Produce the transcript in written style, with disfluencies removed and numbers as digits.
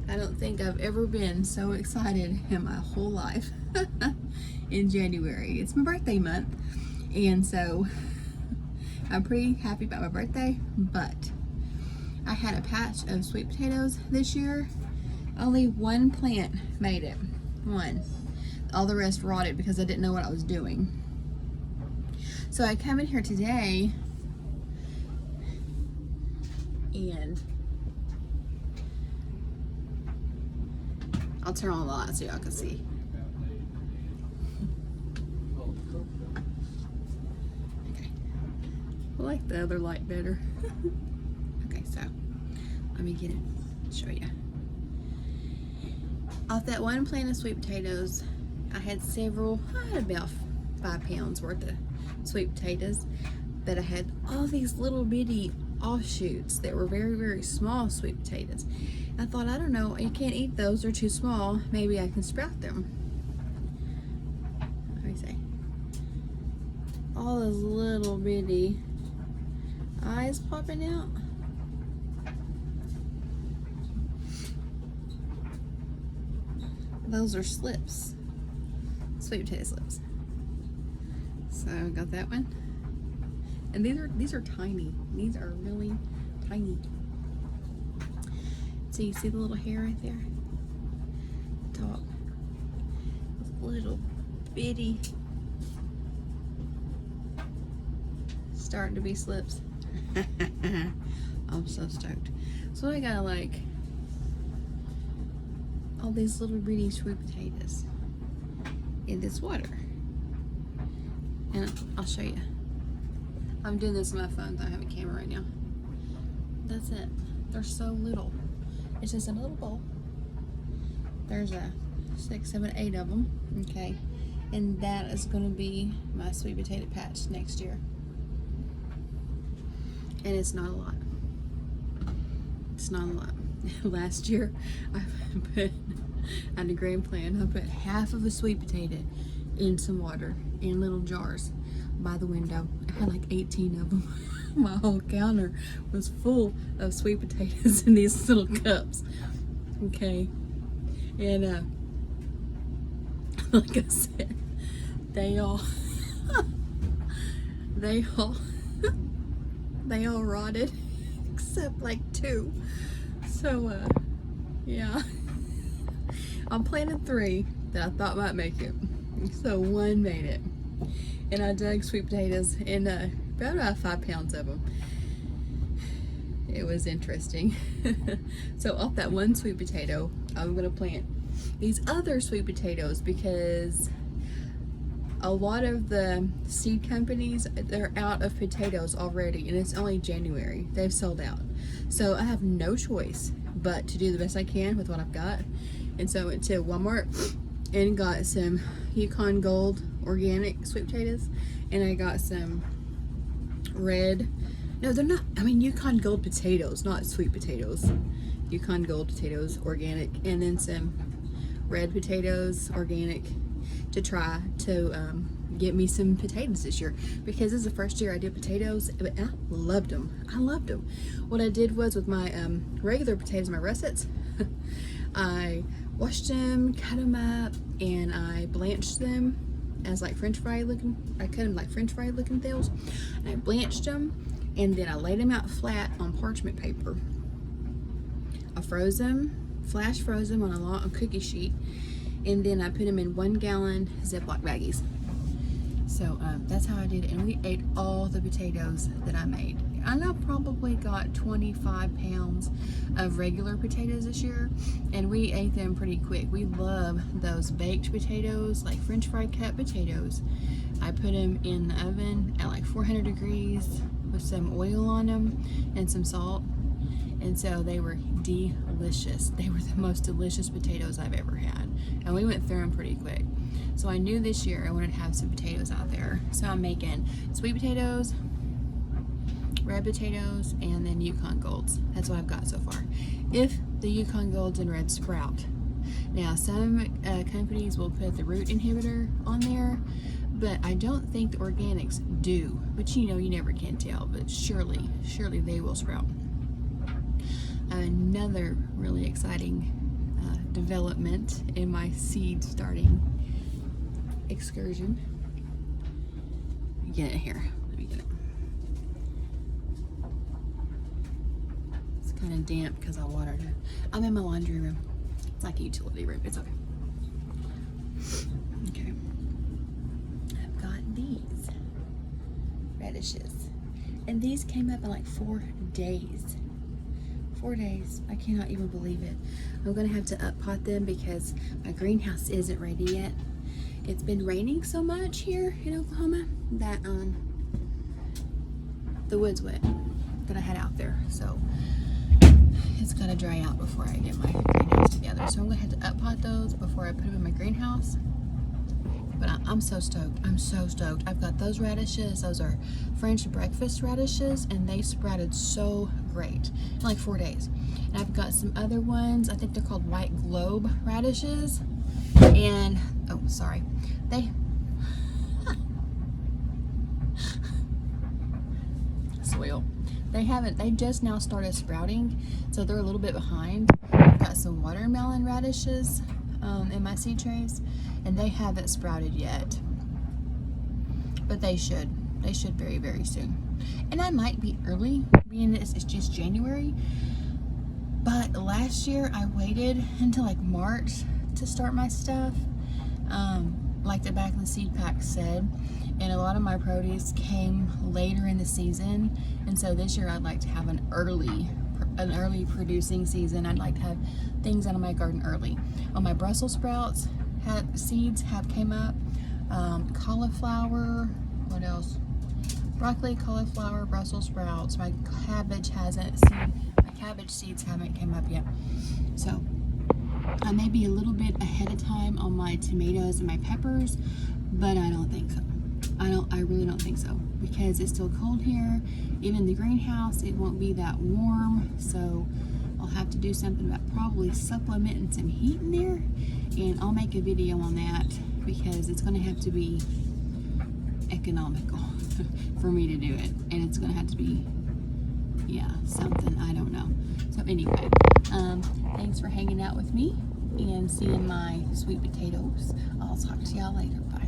I don't think I've ever been so excited in my whole life in January. It's my birthday month, and so I'm pretty happy about my birthday, but I had a patch of sweet potatoes this year. Only one plant made it. One. All the rest rotted because I didn't know what I was doing. So I come in here today and I'll turn on the light so y'all can see. Okay. I like the other light better. Okay, so let me get it, show you. Off that one plant of sweet potatoes, I had about 5 pounds worth of sweet potatoes, but I had all these little bitty offshoots that were very, very small sweet potatoes. I thought, I don't know, you can't eat those, they're too small. Maybe I can sprout them. Let me see. All those little bitty eyes popping out. Those are slips, sweet potato slips. So I got that one, and these are tiny. These are really tiny. So you see the little hair right there, top, those little bitty, starting to be slips. I'm so stoked. So I got like all these little bitty sweet potatoes in this water, and I'll show you. I'm doing this on my phone, so I have a camera right now. That's it. They're so little. It's just in a little bowl. There's a 6, 7, 8 of them. Okay, and that is going to be my sweet potato patch next year. And it's not a lot. It's not a lot. Last year, I put on the grand plan, I put half of a sweet potato in some water in little jars by the window. I had like 18 of them. My whole counter was full of sweet potatoes in these little cups. Okay, and like I said, they all they all rotted except like 2. So yeah, I'm planting 3 that I thought might make it. So 1 made it, and I dug sweet potatoes and about 5 pounds of them. It was interesting. So off that 1 sweet potato, I'm gonna plant these other sweet potatoes because a lot of the seed companies, they're out of potatoes already, and it's only January. They've sold out. So I have no choice but to do the best I can with what I've got. And so I went to Walmart and got some Yukon Gold organic sweet potatoes, and I got some red, no they're not, I mean Yukon Gold potatoes, not sweet potatoes. Yukon Gold potatoes, organic, and then some red potatoes, organic, to try to get me some potatoes this year, because this is the first year I did potatoes, but I loved them. I loved them. What I did was with my regular potatoes, my russets, I washed them, cut them up, and I blanched them as like french fry looking. I cut them like french fry looking things, and I blanched them, and then I laid them out flat on parchment paper. I froze them, flash froze them on a long cookie sheet, and then I put them in 1 gallon Ziploc baggies. So that's how I did it, and we ate all the potatoes that I made. I probably got 25 pounds of regular potatoes this year, and we ate them pretty quick. We love those baked potatoes, like french fry cut potatoes. I put them in the oven at like 400 degrees with some oil on them and some salt, and so they were delicious. They were the most delicious potatoes I've ever had, and we went through them pretty quick. So I knew this year I wanted to have some potatoes out there. So I'm making sweet potatoes, red potatoes, and then Yukon Golds. That's what I've got so far. If the Yukon Golds and red sprout. Now some companies will put the root inhibitor on there, but I don't think the organics do. But you know, you never can tell, but surely they will sprout. Another really exciting development in my seed starting excursion. Let me get it here. Let me get it. It's kind of damp because I watered it. I'm in my laundry room. It's like a utility room. It's okay. Okay. I've got these radishes. And these came up in like 4 days. 4 days. I cannot even believe it. I'm going to have to up pot them because my greenhouse isn't ready yet. It's been raining so much here in Oklahoma that the wood's wet that I had out there. So it's got to dry out before I get my greenhouse together. So I'm going to have to up pot those before I put them in my greenhouse. But I'm so stoked. I'm so stoked. I've got those radishes. Those are French breakfast radishes, and they sprouted so great in like 4 days. And I've got some other ones. I think they're called white globe radishes. And, oh, sorry. Soil. They just now started sprouting, so they're a little bit behind. I've got some watermelon radishes in my seed trays, and they haven't sprouted yet, but they should very, very soon. And I might be early, being it's just January, but last year I waited until like March to start my stuff, like the back of the seed pack said, and a lot of my produce came later in the season, and so this year I'd like to have an early producing season. I'd like to have things out of my garden early. On my Brussels sprouts, seeds have came up. Cauliflower, what else? Broccoli, cauliflower, Brussels sprouts. My cabbage seeds haven't came up yet. So I may be a little bit ahead of time on my tomatoes and my peppers, but I don't think so. I really don't think so, because it's still cold here. Even in the greenhouse, it won't be that warm, so I'll have to do something about probably supplementing some heat in there, and I'll make a video on that because it's going to have to be economical for me to do it, and it's going to have to be, yeah, something, I don't know. So anyway, thanks for hanging out with me and seeing my sweet potatoes. I'll talk to y'all later. Bye.